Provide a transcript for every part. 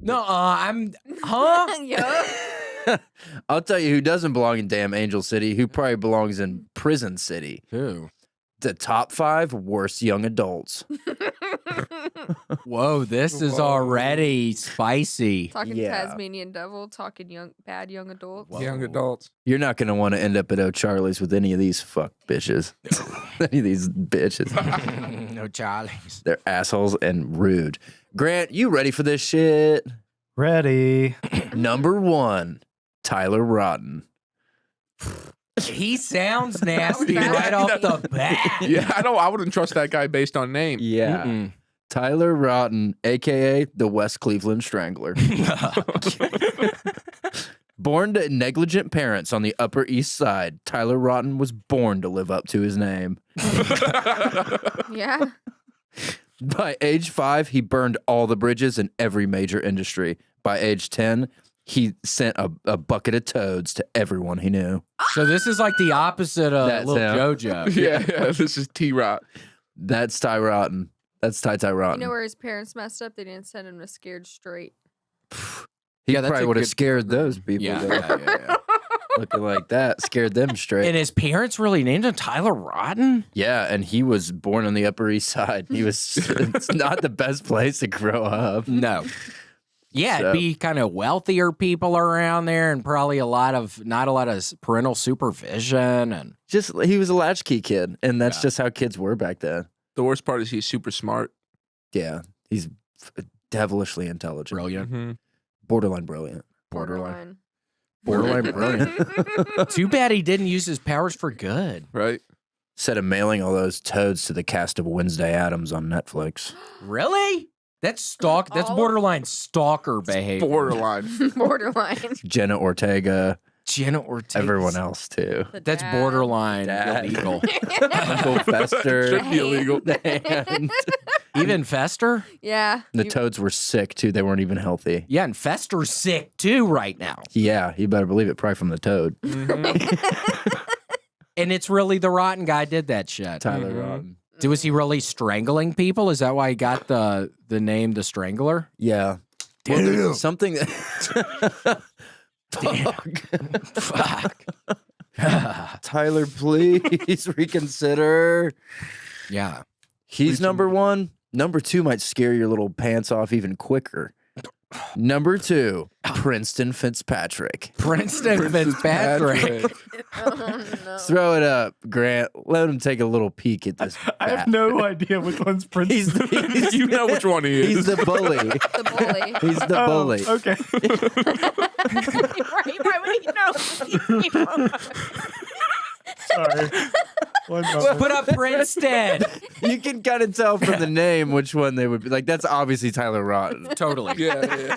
No, huh? Yup. I'll tell you who doesn't belong in damn Angel City, who probably belongs in Prison City. Who? The top 5 worst young adults. Whoa, this is already spicy. Talking Yeah. Tasmanian devil, talking bad young adults. Whoa. Young adults. You're not going to want to end up at O'Charlie's with any of these fuck bitches. Any of these bitches. No Charlies. They're assholes and rude. Grant, you ready for this shit? Ready. Number 1, Tyler Rotten. He sounds nasty bad. right off the bat. Yeah, I wouldn't trust that guy based on name. Yeah. Mm-mm. Tyler Rotten, a.k.a. the West Cleveland Strangler. Born to negligent parents on the Upper East Side, Tyler Rotten was born to live up to his name. Yeah. By age 5, he burned all the bridges in every major industry. By age 10, he sent a bucket of toads to everyone he knew. So this is like the opposite of That's little him. JoJo. Yeah, this is T-Rot. That's Ty Rotten. That's Ty You Rotten. know where his parents messed up? They didn't send him to Scared Straight. He Yeah, that's probably a would have good- scared those people. Yeah, though. yeah. Looking like that, scared them straight. And his parents really named him Tyler Rotten? Yeah, and he was born on the Upper East Side. He was it's not the best place to grow up. No. Yeah, So- it'd be kind of wealthier people around there and probably not a lot of parental supervision. And Just he was a latchkey kid, and that's Yeah. just how kids were back then. The worst part is he's super smart. Yeah, he's devilishly intelligent, brilliant. Mm-hmm. borderline brilliant, Borderline. borderline brilliant. Too bad he didn't use his powers for good. Right? Instead of mailing all those toads to the cast of Wednesday Addams on Netflix. Really? That's That's All- borderline stalker behavior. Borderline. Borderline. Jenna Ortega, Jenna Ortega. everyone else too. The That's dad. borderline Dad. illegal. Uncle Fester. Should be illegal. And Even Fester? Yeah. the You- toads were sick too. They weren't even healthy. Yeah, and Fester's sick too right now. Yeah, you better believe it. Probably from the toad. And it's really the Rotten guy did that shit. Tyler Mhm. Rotten. Was he really strangling people? Is that why he got the name the Strangler? Yeah. Well, there's something that. Fuck. Tyler, please reconsider. Yeah. He's number 1. Number 2 might scare your little pants off even quicker. Number 2, Princeton Fitzpatrick. Princeton Fitzpatrick. Oh, no. Throw it up, Grant. Let him take a little peek at this. I have no idea which one's Prince. You know which one he is. He's the bully. The bully. He's the bully. Okay. Right. Why would he know? Sorry. One moment. Put up Princeton. You can kind of tell from the name which one they would be. Like, that's obviously Tyler Rotten. Totally. Yeah.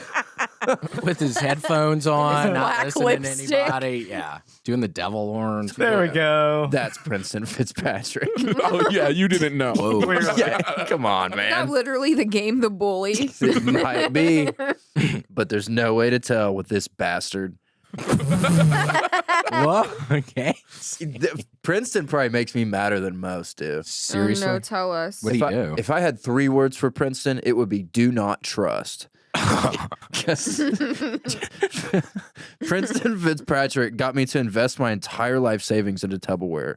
With his headphones on, not Black listening lipstick. to anybody. Yeah. Doing the devil orange. There we go. That's Princeton Fitzpatrick. Oh, yeah, you didn't know. Whoa. Yeah, come on, Not man. literally the game The Bully. It might be, but there's no way to tell with this bastard. Whoa. Okay. Princeton probably makes me madder than most, dude. Seriously. Oh, no, tell us. What do If you I, do? if I had 3 words for Princeton, it would be do not trust. 'Cause Princeton Fitzpatrick got me to invest my entire life savings into Tupperware.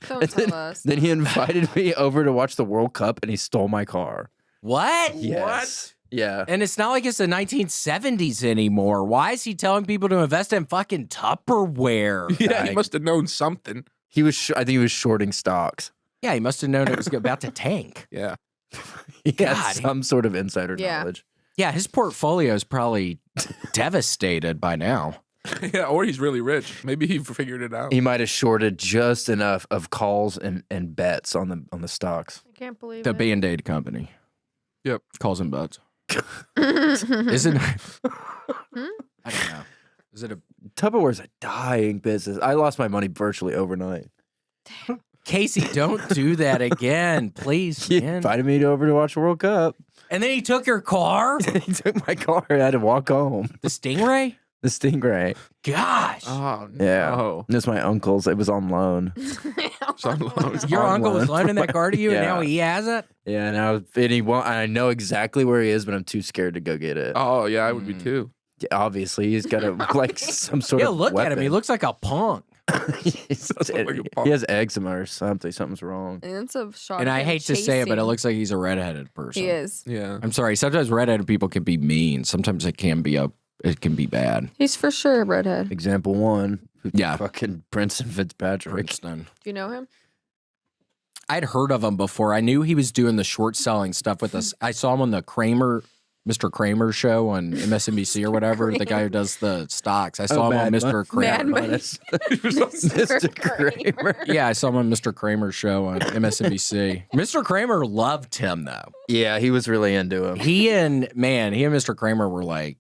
Don't tell us. Then he invited me over to watch the World Cup and he stole my car. What? Yes. Yeah. And it's not like it's the 1970s anymore. Why is he telling people to invest in fucking Tupperware? Yeah, he must have known something. He was I think he was shorting stocks. Yeah, he must have known it was about to tank. Yeah. He God. had some sort of insider Yeah. knowledge. Yeah, his portfolio is probably devastated by now. Yeah, or he's really rich. Maybe he figured it out. He might have shorted just enough of calls and bets on the stocks. I can't believe The it. Band-Aid company. Yep. Calls and butts. Isn't I don't know. Is it a Tupperware's a dying business. I lost my money virtually overnight. Casey, don't do that again, please, He man. invited me over to watch the World Cup. And then he took your car? He took my car and I had to walk home. The Stingray? The Stingray. Gosh. Oh, Yeah. no. That's my uncle's. It was on loan. Your uncle was loaning that car to you, and Yeah. now he has it. Yeah, now and he won't. I know exactly where he is, but I'm too scared to go get it. Oh yeah, I would be too. Yeah, obviously, he's got a like some sort Yeah, of. look at him. He weapon. looks like a punk. He has eczema or something. Something's wrong. And it's a shot. And of I him hate to say it, but it chasing. looks like he's a redheaded person. He is. Yeah. I'm sorry. Sometimes redheaded people can be mean. Sometimes it can be bad. He's for sure a redhead. Example one. Yeah. Fucking Princeton Fitzpatrick. Princeton. Do you know him? I'd heard of him before. I knew he was doing the short selling stuff with us. I saw him on the Mr. Kramer show on MSNBC or whatever. The guy who does the stocks. I saw him on Mr. Kramer. Mad Money. Mr. Kramer. Yeah, I saw him on Mr. Kramer's show on MSNBC. Mr. Kramer loved him though. Yeah, he was really into him. He and Mr. Kramer were like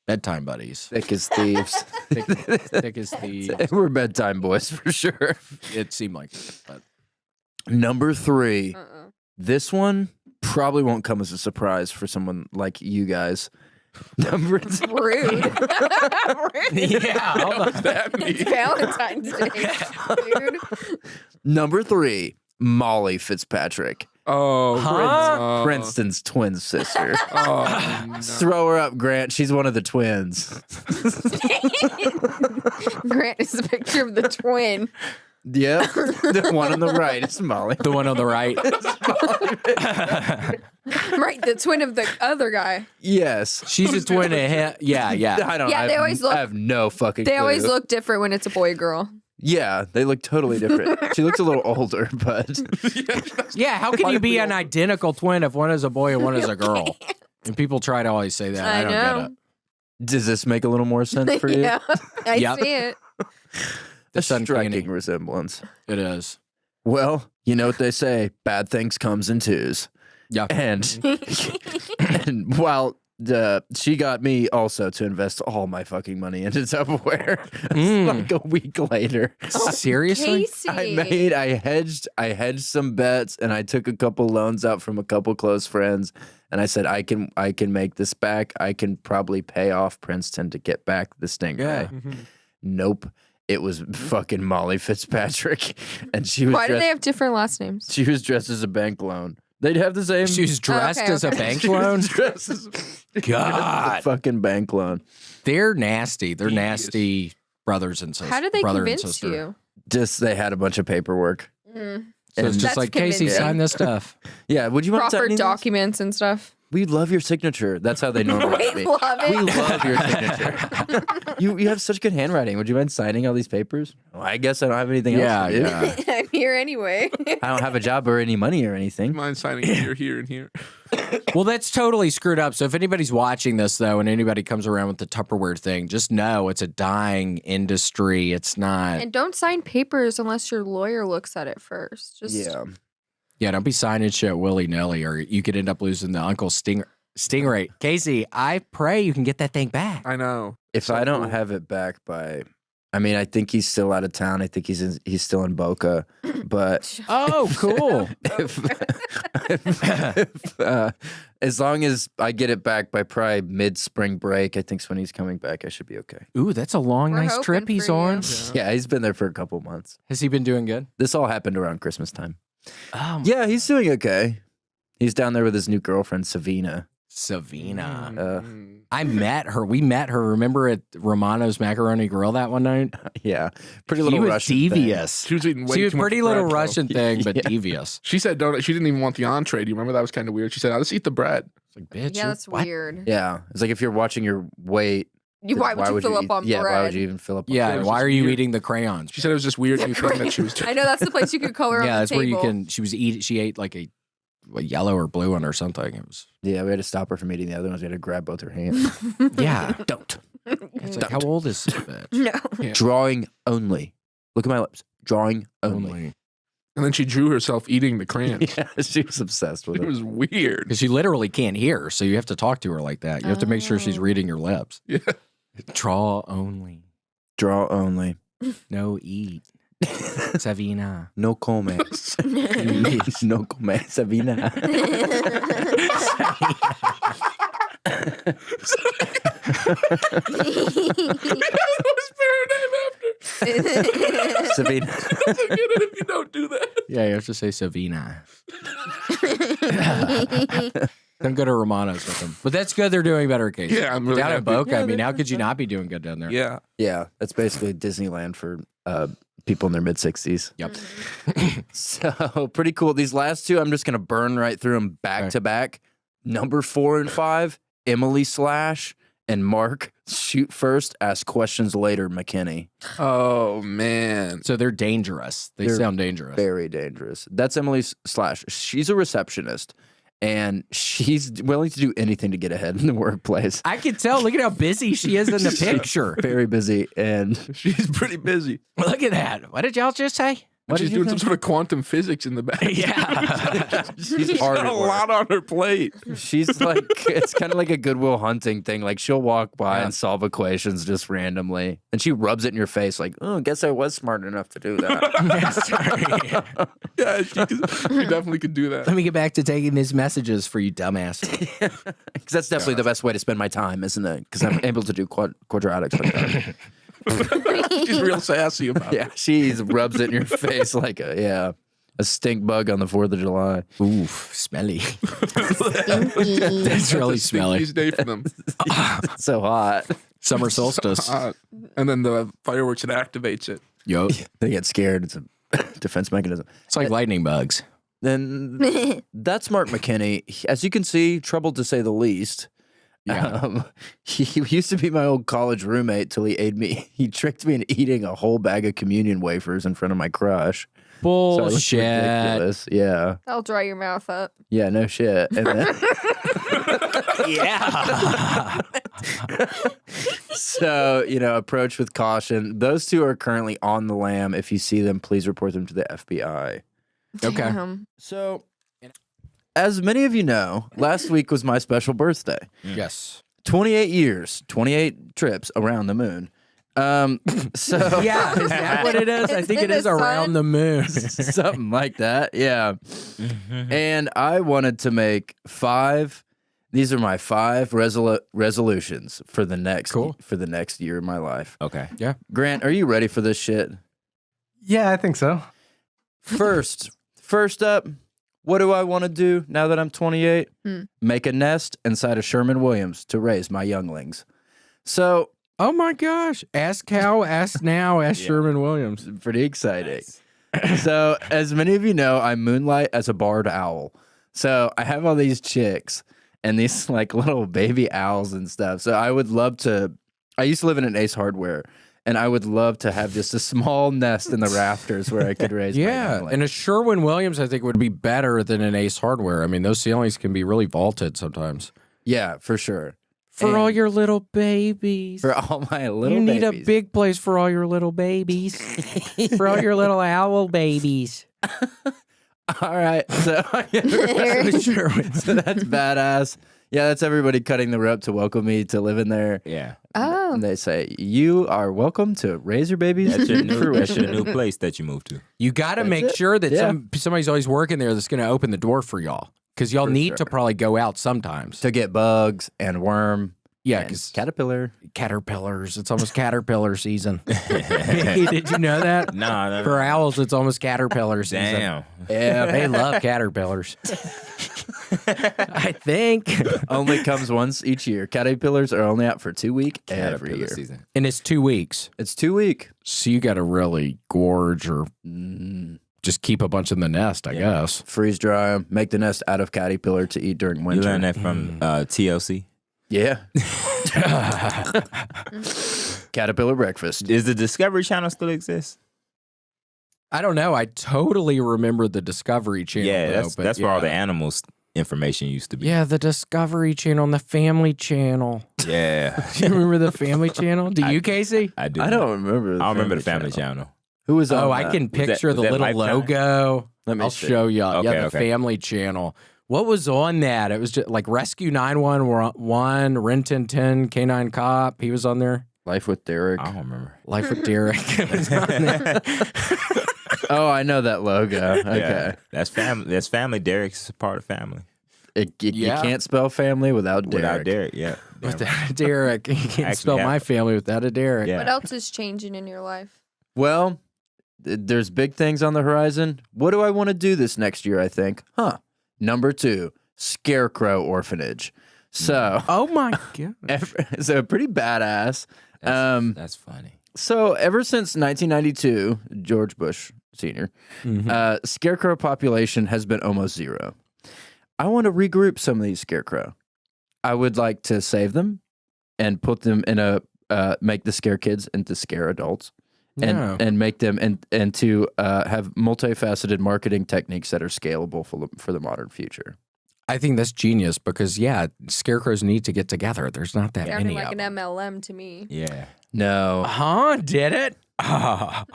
bedtime buddies. Thick as thieves. Thick as thieves. We're bedtime boys for sure. It seemed like it, but Number 3. Uh-uh. This one probably won't come as a surprise for someone like you guys. Number Rude. yeah, hold on. It's Valentine's Day, dude. Number 3, Molly Fitzpatrick, Oh, Huh? Princeton's twin sister. Oh, no. Throw her up, Grant. She's one of the twins. Grant is a picture of the twin. Yep, the one on the right is Molly. The one on the right. Right, the twin of the other guy. Yes. She's a twin of him. Yeah, yeah. I don't. Yeah, they always look- I have no fucking. They clue. always look different when it's a boy or girl. Yeah, they look totally different. She looks a little older, but Yeah, how can you be an identical twin if one is a boy and one is a girl? And people try to always say that. I don't get it. does this make a little more sense for you? Yeah, I Yep. see it. A It's uncanny. striking resemblance. It is. Well, you know what they say: bad things comes in twos. Yeah. And and while she got me also to invest all my fucking money into Tupperware, like a week later. Seriously? Casey. I hedged some bets, and I took a couple loans out from a couple close friends, and I said I can make this back. I can probably pay off Princeton to get back the Stingray. Yeah. Nope. It was fucking Molly Fitzpatrick, and she was Why do dressed, they have different last names? she was dressed as a bank loan. They'd have the same. She was dressed Okay, as a okay. bank She was loan? dressed as a God. fucking bank loan. They're nasty. They're nasty brothers and sisters. How did they brother and convince sister. you? Just they had a bunch of paperwork. Mm. So it's And- just That's like, Casey, convincing. sign this stuff. Yeah, would you want to sign Proper any of this? documents and stuff. We love your signature. That's how they normally We me. love it. We love your signature. you have such good handwriting. Would you mind signing all these papers? Well, I guess I don't have anything else to do. Yeah. I'm here anyway. I don't have a job or any money or anything. Mind signing here, and here. Well, that's totally screwed up. So if anybody's watching this, though, and anybody comes around with the Tupperware thing, just know it's a dying industry. It's not. And don't sign papers unless your lawyer looks at it first. Just Yeah, don't be signing shit willy-nilly, or you could end up losing the Uncle Stingray. Casey, I pray you can get that thing back. I know. If So I don't cool. have it back by, I mean, I think he's still out of town. I think he's still in Boca. But Oh, cool. as long as I get it back by probably mid-spring break, I think's when he's coming back. I should be okay. Ooh, that's a long, We're nice hoping trip he's for you. on. Yeah, he's been there for a couple months. Has he been doing good? This all happened around Christmas time. Oh, Yeah, he's doing okay. He's down there with his new girlfriend, Savina. Savina. Mm. I met her. We met her. Remember at Romano's Macaroni Grill that one night? Yeah, pretty She little was Russian thing. devious. She was eating way She was too much pretty little bread, though. Russian thing, but Yeah. devious. She said she didn't even want the entree. Do you remember that was kind of weird? She said, "I'll just eat the bread." It's like, bitch. yeah, you're- that's what? weird. Yeah, it's like if you're watching your weight. Why would you fill up eat- on yeah, bread? why would you even fill up? On Yeah, bread? and was why just are you weird. eating the crayons? She said it was this weird new thing that she was doing. I know that's the place you could color on Yeah, the that's table. where you can. She ate like a yellow or blue one or something. It was Yeah, we had to stop her from eating the other ones. We had to grab both her hands. yeah. Don't. It's like, how old is this bitch? No. Yeah. Drawing only. Look at my lips. Drawing only. Only And then she drew herself eating the crayons. Yeah, she was obsessed with It it. was weird. because you literally can't hear, so you have to talk to her like that. You have to make sure she's Oh. reading your lips. Yeah. Draw only, Draw only. no eat. Savina. No come. No come. Sabina. Savina. Get it if you don't do that. Yeah, you have to say Savina. Don't go to Romano's with them. But that's good they're doing better, Casey. Yeah, I'm really down in happy. Boca. I mean, how could you not be doing good down there? Yeah. Yeah, that's basically Disneyland for people in their mid-60s. Yep. So pretty cool. These last two, I'm just gonna burn right through them back to back. Number 4 and 5, Emily Slash and Mark Shoot First, Ask Questions Later, McKinney. Oh man. So they're dangerous. They They're sound dangerous. Very dangerous. That's Emily Slash. She's a receptionist, and she's willing to do anything to get ahead in the workplace. I can tell. Look at how busy she is in the picture. Very busy, and She's pretty busy. Look at that. What did y'all just say? What She's did you doing some say? sort of quantum physics in the back. Yeah. she's hard got at a work. lot on her plate. She's like, it's kind of like a Goodwill Hunting thing. Like she'll walk by and solve equations just randomly, and she rubs it in your face, like, "Oh, guess I was smart enough to do that." Yeah, she definitely could do that. Let me get back to taking these messages for you, dumbass. Because that's definitely the best way to spend my time, isn't it? Because I'm able to do quadratics like that. She's real sassy about it. Yeah, she rubs it in your face like a stink bug on the 4th of July. Oof, smelly. That's really smelly. Stinkiest day for them. So hot. Summer solstice. And then the fireworks, it activates it. Yo, They get scared. It's a defense mechanism. it's like lightning bugs. Then that's Mark McKinney. As you can see, troubled to say the least. Yeah. He used to be my old college roommate till he tricked me into eating a whole bag of communion wafers in front of my crush. So I looked Bullshit. ridiculous. Yeah. I'll dry your mouth up. Yeah, no shit. And then, Yeah. so, approach with caution. Those two are currently on the lam. If you see them, please report them to the FBI. Okay. Damn. So, as many of you know, last week was my special birthday. Yes. 28 years, 28 trips around the moon. So Yeah, is that what it is? I think it In is the around sun? the moon. something like that. Yeah. And I wanted to make 5. These are my 5 resolutions for the next year of my life. Okay. Yeah. Grant, are you ready for this shit? Yeah, I think so. First up, what do I want to do now that I'm 28? Make a nest inside of Sherman-Williams to raise my younglings. So, Oh my gosh. Ask how, ask now, ask Sherman-Williams. pretty exciting. So, as many of you know, I moonlight as a barred owl. So, I have all these chicks and these like little baby owls and stuff. So, I used to live in an Ace Hardware, and I would love to have just a small nest in the rafters where I could raise my Yeah. younglings. And a Sherwin-Williams, I think, would be better than an Ace Hardware. I mean, those ceilings can be really vaulted sometimes. Yeah, for sure. For all And your little babies. For all my little You need babies. a big place for all your little babies. For all your little owl babies. All right. So, so that's badass. Yeah, that's everybody cutting the rope to welcome me to live in there. Yeah. Oh. And they say, you are welcome to raise your babies That's your to new, that's your new place that you moved to. You got to That's make it. sure that Yeah. somebody's always working there that's going to open the door for y'all. Because y'all For need sure. to probably go out sometimes. to get bugs and worm. Yeah, and because caterpillar. caterpillars. It's almost caterpillar season. Did you know that? No. For owls, it's almost caterpillar season. Damn. Yeah, They love caterpillars. I think. only comes once each year. Caterpillars are only out for 2 weeks every Caterpillar year. season. And it's 2 weeks. It's 2 week. So you got to really gorge or just keep a bunch in the nest, I guess. Freeze dry them. Make the nest out of caterpillar to eat during You winter. learned that from TLC. Yeah. Caterpillar breakfast. Does the Discovery Channel still exist? I don't know. I totally remember the Discovery Channel. Yeah, though, that's but that's where all the yeah. animals information used to be. Yeah, the Discovery Channel and the Family Channel. Yeah. Do you remember the Family Channel? Do you, Casey? I do. I don't remember. I remember the Family Channel. Who was on Oh, I that? can picture was the that little Lifetime? logo. Let me I'll see. show you. Okay, Yeah, the okay. Family Channel. What was on that? It was just like Rescue 911, Ren 1010, Canine Cop. He was on there. Life with Derek. I don't remember. Life with Derek was on there. Oh, I know that logo. Okay. Yeah, that's family. That's family. Derek's a part of family. You Yeah. can't spell family without Derek. Without Derek, yeah. Damn. Without a Derek. You can't Actually spell have- my family without a Derek. Yeah. What else is changing in your life? Well, there's big things on the horizon. What do I want to do this next year, I think? Number 2, Scarecrow Orphanage. So, Oh my god. so pretty badass. That's funny. So ever since 1992, George Bush Sr., scarecrow population has been almost zero. I want to regroup some of these scarecrow. I would like to save them and put them in a make the scare kids into scare adults, and make them and to have multifaceted marketing techniques that are scalable for the modern future. I think that's genius because scarecrows need to get together. There's not that Sounded many like of an them. MLM to me. Yeah. No. Huh? Did it?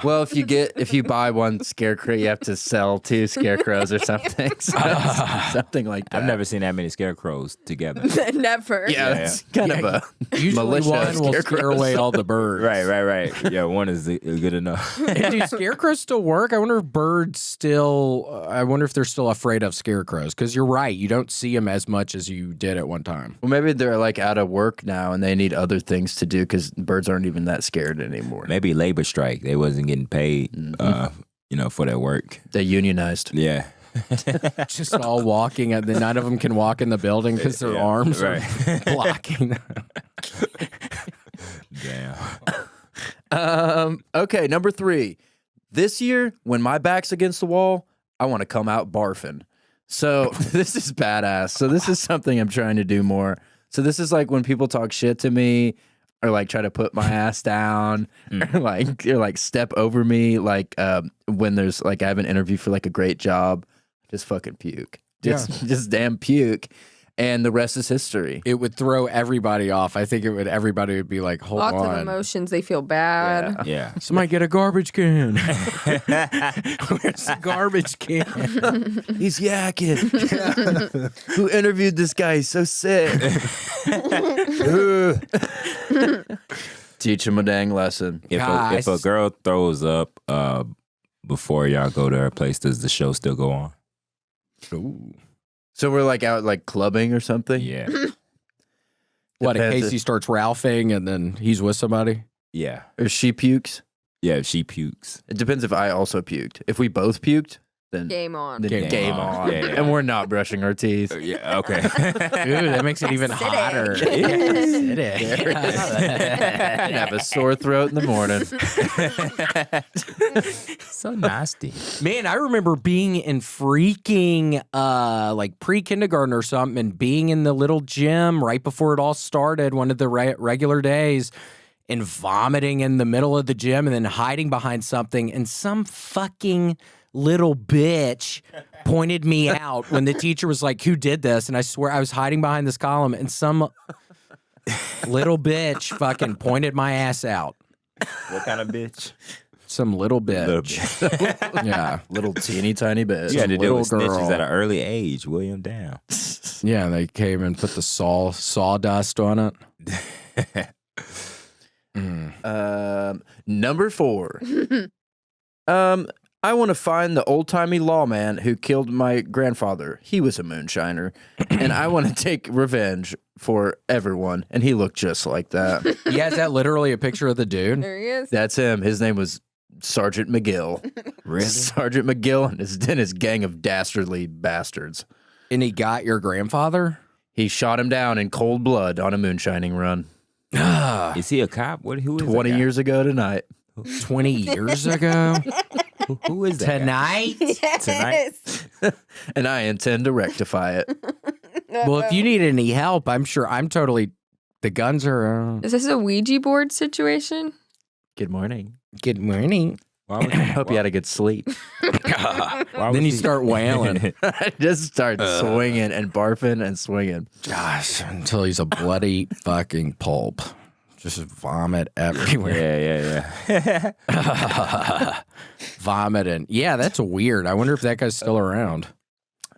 Well, if you buy one scarecrow, you have to sell 2 scarecrows or something. So something like that. I've never seen that many scarecrows together. Never. Yeah, it's kind of a Usually militia one will scare scarecrows. away all the birds. Right. Yeah, one is good enough. And do scarecrows still work? I wonder if birds still. I wonder if they're still afraid of scarecrows. Because you're right, you don't see them as much as you did at one time. Well, maybe they're like out of work now and they need other things to do because birds aren't even that scared anymore. Maybe labor strike. They wasn't getting paid, for their work. They unionized. Yeah. Just all walking, and then none of them can walk in the building because their arms are blocking. Damn. Okay, number 3. This year, when my back's against the wall, I want to come out barfing. So this is badass. So this is something I'm trying to do more. So this is like when people talk shit to me or like try to put my ass down or like step over me. Like when there's like I have an interview for like a great job, just fucking puke. Just damn puke. And the rest is history. It would throw everybody off. I think everybody would be like, hold Lots on. of emotions. They feel bad. Yeah. Somebody get a garbage can. Where's the garbage can? He's yakking. Who interviewed this guy? He's so sick. Teach him a dang lesson. If a girl throws up before y'all go to her place, does the show still go on? Ooh. So we're like out like clubbing or something? Yeah. What, in Depends case he starts ralphing and then he's with somebody? Yeah. Or she pukes? Yeah, if she pukes. It depends if I also puked. If we both puked, then Game on. game on. Yeah. And we're not brushing our teeth. Yeah, okay. Ooh, that makes it even hotter. I'd have a sore throat in the morning. So nasty. Man, I remember being in freaking like pre-kindergarten or something and being in the little gym right before it all started, one of the regular days, and vomiting in the middle of the gym and then hiding behind something, and some fucking little bitch pointed me out when the teacher was like, who did this? And I swear I was hiding behind this column and some little bitch fucking pointed my ass out. What kind of bitch? Some little bitch. Little bitch. Yeah. Little teeny tiny bit. You had to deal with little snitches girl. at an early age, William. Damn. Yeah, they came and put the sawdust on it. Number 4. I want to find the old-timey lawman who killed my grandfather. He was a moonshiner. And I want to take revenge for everyone. And he looked just like that. Yeah, is that literally a picture of the dude? There he is. That's him. His name was Sergeant McGill. Really? Sergeant McGill and his gang of dastardly bastards. And he got your grandfather? He shot him down in cold blood on a moonshining run. Is he a cop? Who is 20 that guy? years ago tonight. 20 years ago? Who is that guy? Tonight? Tonight? And I intend to rectify it. Well, if you need any help, I'm sure the guns are. Is this a Ouija board situation? Good morning. Good morning. Why would Hope you had a good sleep. Then you start wailing. I just start swinging and barfing and swinging. Gosh, until he's a bloody fucking pulp. Just vomit everywhere. Yeah. Vomiting. Yeah, that's weird. I wonder if that guy's still around.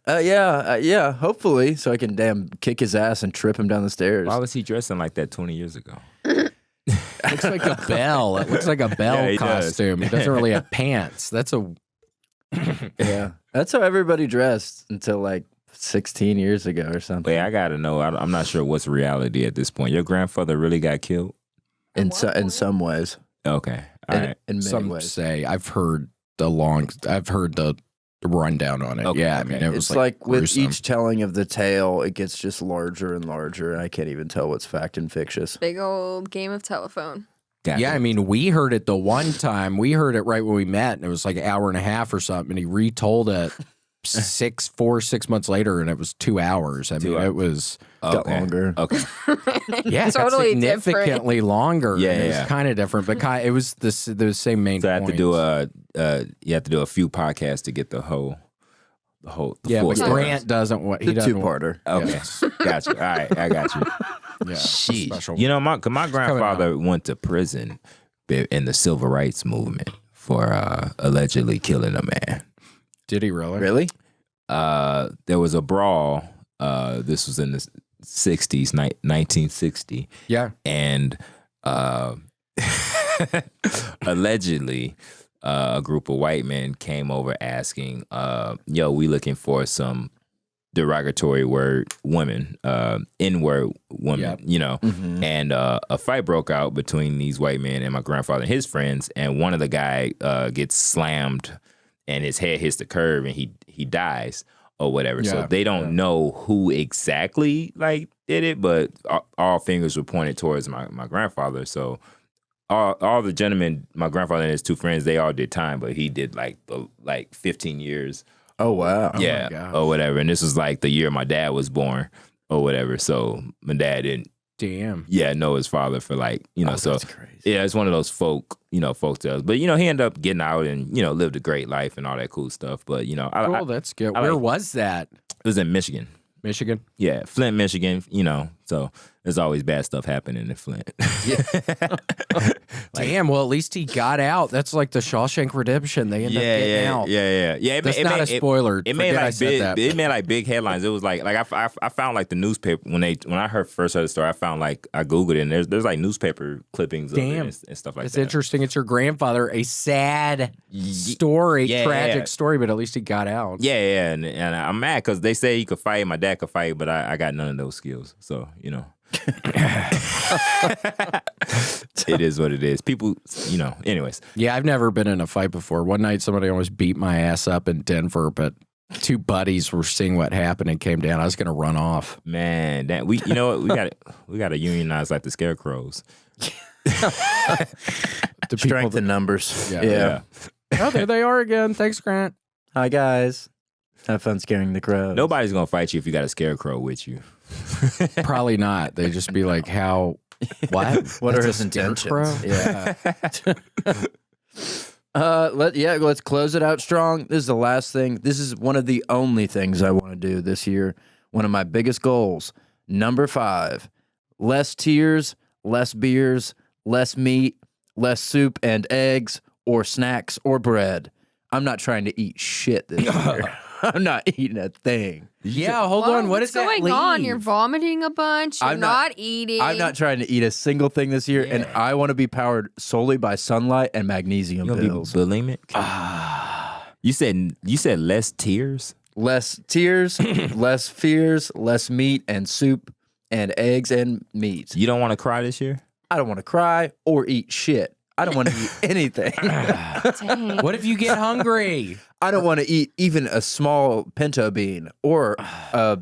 Yeah, hopefully, so I can damn kick his ass and trip him down the stairs. Why was he dressing like that 20 years ago? Looks like a bell. It looks like a bell Yeah, he does. costume. He doesn't really have pants. That's a. Yeah, that's how everybody dressed until like 16 years ago or something. Wait, I gotta know. I'm not sure what's reality at this point. Your grandfather really got killed? In some ways. Okay. right. in many Some ways. say I've heard the rundown on it. Okay, I mean, okay. it was It's like with gruesome. each telling of the tale, it gets just larger and larger, and I can't even tell what's fact and fictitious. Big old game of telephone. Gotcha. Yeah, I mean, we heard it the one time. We heard it right when we met, and it was like an hour and a half or something. And he retold it 6 months later, and it was 2 hours. I mean, it was Got longer. Okay. yeah, it got Totally different. significantly longer. Yeah, and it yeah. was kind of different, but it was the same main. So I have to points. do you have to do a few podcasts to get the full Yeah, but story. Grant doesn't want. He The doesn't two-parter. Okay, Yes. got you. All right, I got you. Yeah, Sheesh. special. You know, my grandfather went to prison in the civil rights movement for allegedly killing a man. Did he really? Really? There was a brawl. This was in the 60s, 1960. Yeah. And allegedly, a group of white men came over asking, yo, we looking for some derogatory word women, N-word women, Yep. you know. And a fight broke out between these white men and my grandfather and his friends, and one of the guy gets slammed and his head hits the curb and he dies or whatever. So Yeah. they don't know who exactly like did it, but all fingers were pointed towards my grandfather. So all the gentlemen, my grandfather and his two friends, they all did time, but he did like 15 years. Oh, wow. Yeah, gosh. or whatever. And this was like the year my dad was born or whatever. So my dad didn't, Damn. know his father for like, so That's crazy. yeah, it's one of those folk tales. But he ended up getting out and lived a great life and all that cool stuff. But Cool, that's good. I Where like- was that? it was in Michigan. Michigan. Yeah, Flint, Michigan. So there's always bad stuff happening in Flint. Damn. Well, at least he got out. That's like the Shawshank Redemption. They end up getting out. Yeah. That's not a spoiler. It made Forget I like said big. that. It made like big headlines. It was like I found like the newspaper when I first heard the story. I found like I googled it and there's like newspaper clippings of Damn. it and stuff like It's that. interesting. It's your grandfather. A sad story, yeah, tragic yeah. story, but at least he got out. Yeah, and I'm mad because they say he could fight. My dad could fight, but I got none of those skills. So it is what it is. People, anyways. Yeah, I've never been in a fight before. One night, somebody almost beat my ass up in Denver, but two buddies were seeing what happened and came down. I was going to run off. Man, that we got to unionize like the scarecrows. The people Strength that- in numbers. Yeah. Oh, there they are again. Thanks, Grant. Hi, guys. Have fun scaring the crows. Nobody's gonna fight you if you got a scarecrow with you. Probably not. They just be like, "How? What? What are That's his a intentions? scarecrow?" Yeah. Let's close it out strong. This is the last thing. This is one of the only things I want to do this year. One of my biggest goals. Number 5, less tears, less beers, less meat, less soup and eggs or snacks or bread. I'm not trying to eat shit this year. I'm not eating a thing. Yeah, hold Whoa, on. What what's is that going on? You're leave? vomiting a bunch. You're I'm not, not- eating. I'm not trying to eat a single thing this year, and I want to be powered solely by sunlight and magnesium You gonna be pills. bulimic? You said less tears. Less tears, less fears, less meat and soup and eggs and meat. You don't want to cry this year? I don't want to cry or eat shit. I don't want to eat anything. Dang. What if you get hungry? I don't want to eat even a small pinto bean or a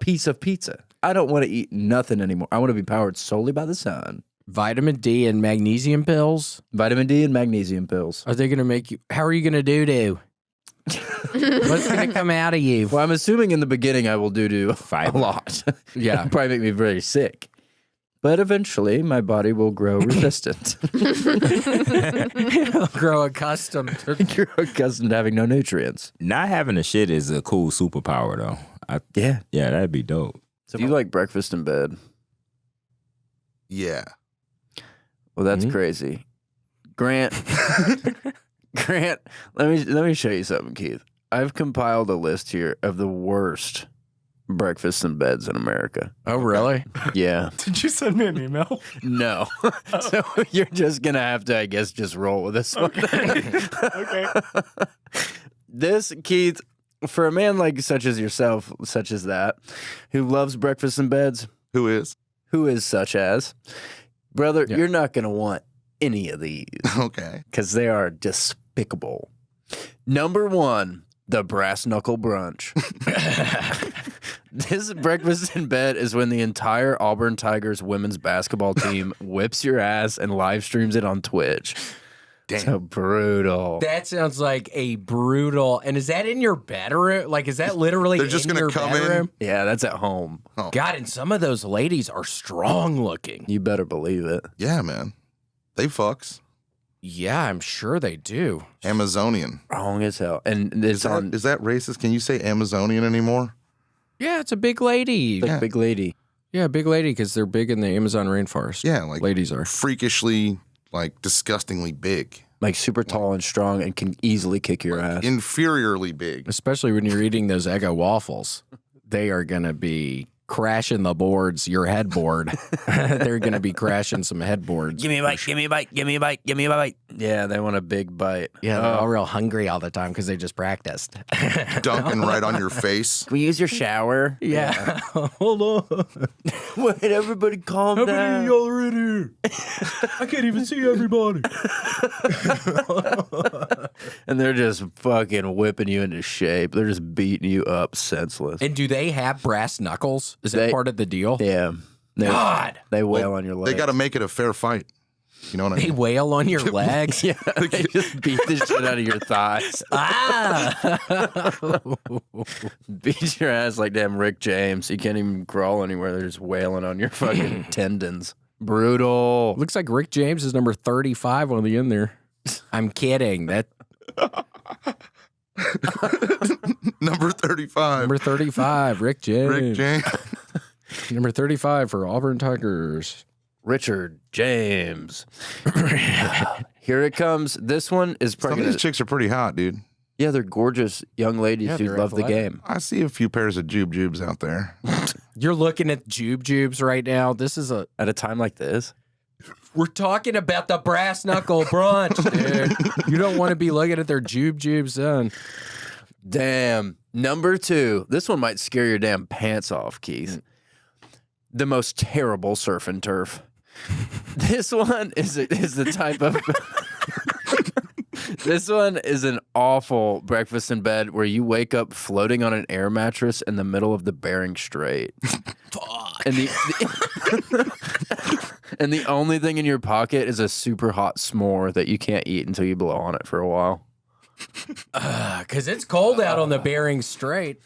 piece of pizza. I don't want to eat nothing anymore. I want to be powered solely by the sun. Vitamin D and magnesium pills. Vitamin D and magnesium pills. Are they going to make you? How are you going to do? What's going to come out of you? Well, I'm assuming in the beginning I will do Fiber. a lot. Yeah. It'll probably make me very sick. But eventually my body will grow resistant. Grow accustomed to. You're accustomed to having no nutrients. Not having a shit is a cool superpower though. Yeah. Yeah, that'd be dope. Do you like breakfast in bed? Yeah. Well, that's crazy. Grant, Grant, let me show you something, Keith. I've compiled a list here of the worst breakfasts in beds in America. Oh, really? Yeah. Did you send me an email? No. So you're just going to have to, I guess, just roll with this one. Okay. This, Keith, for a man like such as yourself, such as that, who loves breakfast in beds, Who is? who is such as, brother, Yeah. you're not going to want any of these Okay. because they are despicable. Number 1, the brass knuckle brunch. This breakfast in bed is when the entire Auburn Tigers women's basketball team whips your ass and live streams it on Twitch. Damn. So brutal. That sounds like a brutal. And is that in your bedroom? Like, is that literally They're just in gonna your come bedroom? Yeah, that's at home. God, and some of those ladies are strong looking. You better believe it. Yeah, man. They fucks. Yeah, I'm sure they do. Amazonian. Wrong as hell. And it's on Is that racist? Can you say Amazonian anymore? Yeah, it's a big lady. like big lady. Yeah, big lady because they're big in the Amazon rainforest. Yeah, like ladies are. freakishly, like disgustingly big. Like super tall and strong and can easily kick your ass. Inferiorly big. Especially when you're eating those Eggo waffles. They are going to be crashing the boards, your headboard. They're going to be crashing some headboards. Give me a bite, give me a bite, give me a bite, give me a bite. Yeah, they want a big bite. Yeah, they're all real hungry all the time because they just practiced. Dunking right on your face. Can we use your shower? Yeah. Hold on. Wait, everybody calm down. y'all are in here? I can't even see everybody. And they're just fucking whipping you into shape. They're just beating you up senseless. And do they have brass knuckles? Is that They- part of the deal? Yeah. God. They wail on your legs. They got to make it a fair fight. You know what I They mean? wail on your legs? Yeah, they just beat the shit out of your thighs. Ah. Beat your ass like damn Rick James. You can't even crawl anywhere. They're just wailing on your fucking tendons. Brutal. Looks like Rick James is number 35 on the end there. I'm kidding. That Number 35. number 35, Rick James. Rick James. Number 35 for Auburn Tigers. Richard James. Here it comes. This one is Some probably of these chicks are pretty hot, dude. yeah, they're gorgeous young ladies Yeah, who they're love the athletic. game. I see a few pairs of jubes out there. You're looking at jubes right now. This is a At a time like this, we're talking about the brass knuckle brunch, dude. You don't want to be looking at their jubes then. damn. Number 2. This one might scare your damn pants off, Keith. The most terrible surf and turf. This one is the type of. This one is an awful breakfast in bed where you wake up floating on an air mattress in the middle of the Bering Strait. Fuck. And and the only thing in your pocket is a super hot s'more that you can't eat until you blow on it for a while. Because it's cold out on the Bering Strait.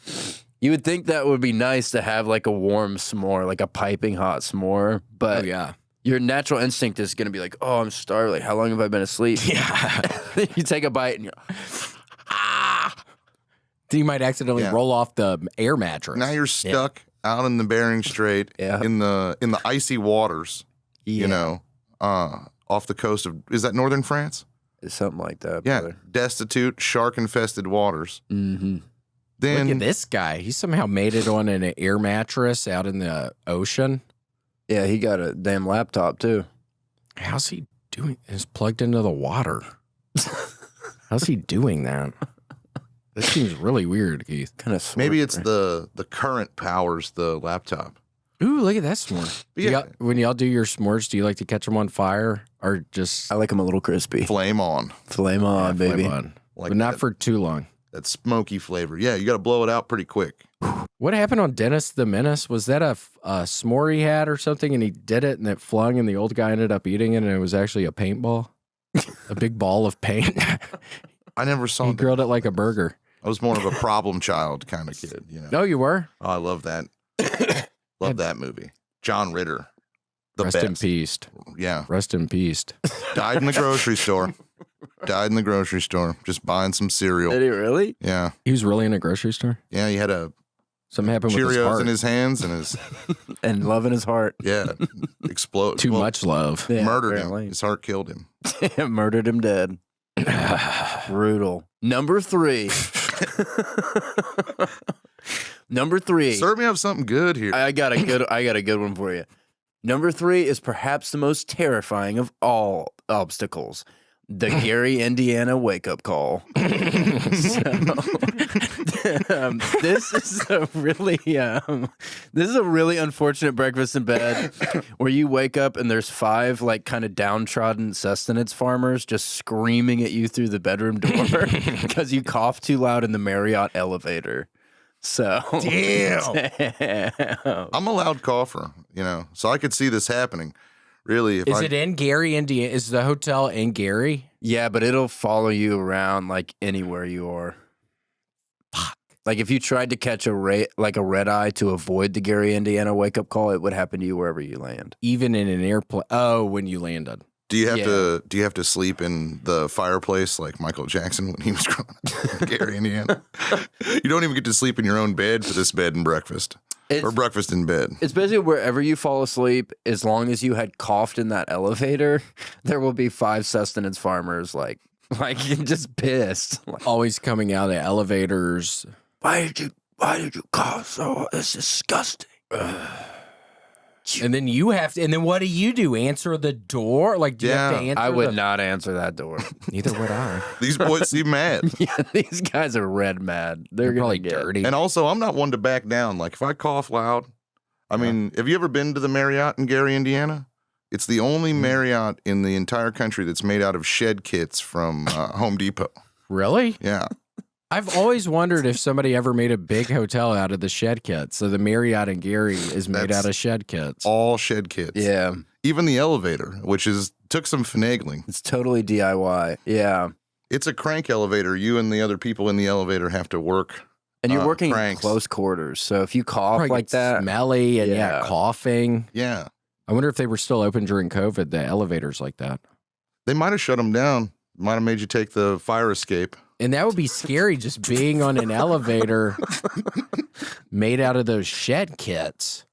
You would think that would be nice to have like a warm s'more, like a piping hot s'more, but Oh, yeah. your natural instinct is going to be like, oh, I'm starved. Like, how long have I been asleep? Yeah. Then you take a bite and you're, You might accidentally Yeah. roll off the air mattress. Now you're stuck out in the Bering Strait Yeah. in the icy waters, yeah, you know, off the coast of, is that northern France? it's something like that. Yeah. brother. Destitute, shark-infested waters. Mm-hmm. Then Look at this guy. He somehow made it on an air mattress out in the ocean. Yeah, he got a damn laptop too. How's he doing? It's plugged into the water. How's he doing that? This seems really weird, Keith. Kind of maybe it's the current powers the laptop. Ooh, look at that s'more. But Do yeah. y'all- when y'all do your s'mores, do you like to catch them on fire or just I like them a little crispy. Flame on. Flame on, flame baby. on? Like But not that, for too long. that smoky flavor. Yeah, you got to blow it out pretty quick. What happened on Dennis the Menace? Was that a s'more he had or something, and he did it, and it flung, and the old guy ended up eating it, and it was actually a paintball, a big ball of paint. I never saw He that. grilled it like a burger. I was more of a problem child kind of kid, you know. No, you were. Oh, I love that. Love that movie. John Ritter. The Rest in best. peace. Yeah. Rest in peace. Died in the grocery store. Died in the grocery store. Just buying some cereal. Did he really? Yeah. He was really in a grocery store. Yeah, he had a Something happened with his Cheerios heart. in his hands and his, And love in his heart. yeah, explode. Too well, much love. Yeah, murdered apparently. him. His heart killed him. Murdered him dead. Brutal. Number 3. Number 3. Serve me up something good here. I got a good one for you. Number 3 is perhaps the most terrifying of all obstacles. The Gary, Indiana wake-up call. This is a really unfortunate breakfast in bed where you wake up and there's 5 like kind of downtrodden sustenance farmers just screaming at you through the bedroom door because you coughed too loud in the Marriott elevator. So Damn. I'm a loud cougher, so I could see this happening. Really, Is it in Gary, Indiana? Is the hotel in Gary? yeah, but it'll follow you around like anywhere you are. Fuck. Like if you tried to catch a red eye to avoid the Gary, Indiana wake up call, it would happen to you wherever you land. Even in an airplane? Oh, when you landed. Do you have to sleep in the fireplace like Michael Jackson when he was growing up in Gary, Indiana? You don't even get to sleep in your own bed for this bed and breakfast. Or breakfast in bed. It's basically wherever you fall asleep, as long as you had coughed in that elevator, there will be 5 sustenance farmers like just pissed. Always coming out of elevators. Why did you cough so? It's disgusting. And then you have to, and then what do? Answer the door? Like, do you have to answer I would not answer that door. Neither would I. These boys seem mad. Yeah, these guys are red mad. They're probably gonna get dirty. And also, I'm not one to back down. Like, if I cough loud, I mean, have you ever been to the Marriott in Gary, Indiana? It's the only Marriott in the entire country that's made out of shed kits from Home Depot. Really? Yeah. I've always wondered if somebody ever made a big hotel out of the shed kits. So the Marriott in Gary is made out of shed kits. All shed kits. Yeah. Even the elevator, which took some finagling. It's totally DIY. Yeah. It's a crank elevator. You and the other people in the elevator have to work. And you're working cranks. in close quarters. So if you cough Probably like gets that, smelly and Yeah. coughing. Yeah. I wonder if they were still open during COVID, the elevators like that. They might have shut them down. Might have made you take the fire escape. And that would be scary, just being on an elevator made out of those shed kits.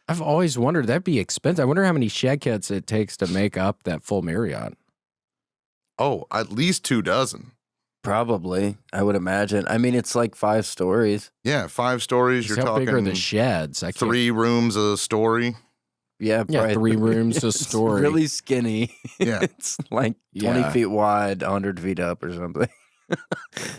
I've always wondered, that'd be expensive. I wonder how many shed kits it takes to make up that full Marriott. Oh, at least 2 dozen. probably, I would imagine. I mean, it's like 5 stories. Yeah, 5 stories. Just You're how talking big are the sheds? I can't- 3 rooms a story. Yeah, Yeah, probably 3 rooms a It's story. really skinny. Yeah. It's like 20 Yeah. feet wide, 100 feet up or something.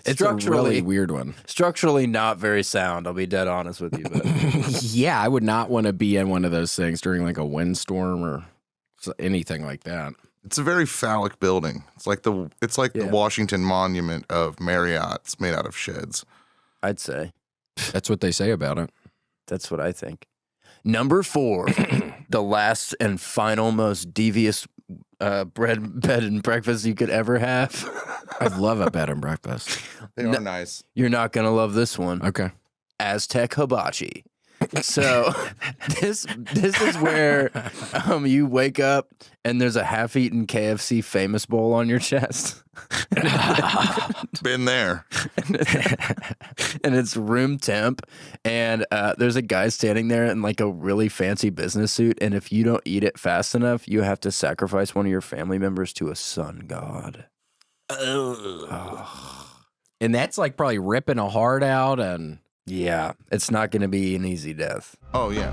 It's a really weird one. Structurally not very sound, I'll be dead honest with you. But Yeah, I would not want to be in one of those things during like a windstorm or anything like that. It's a very phallic building. It's like the Yeah. Washington Monument of Marriott. It's made out of sheds. I'd say That's what they say about it. that's what I think. Number 4, the last and final most devious bed and breakfast you could ever have. I love a bed and breakfast. They are nice. You're not going to love this one. Okay. Aztec hibachi. So this is where you wake up and there's a half-eaten KFC famous bowl on your chest. Been there. And it's room temp, and there's a guy standing there in like a really fancy business suit, and if you don't eat it fast enough, you have to sacrifice one of your family members to a sun god. And that's like probably ripping a heart out and Yeah, it's not going to be an easy death. Oh, yeah.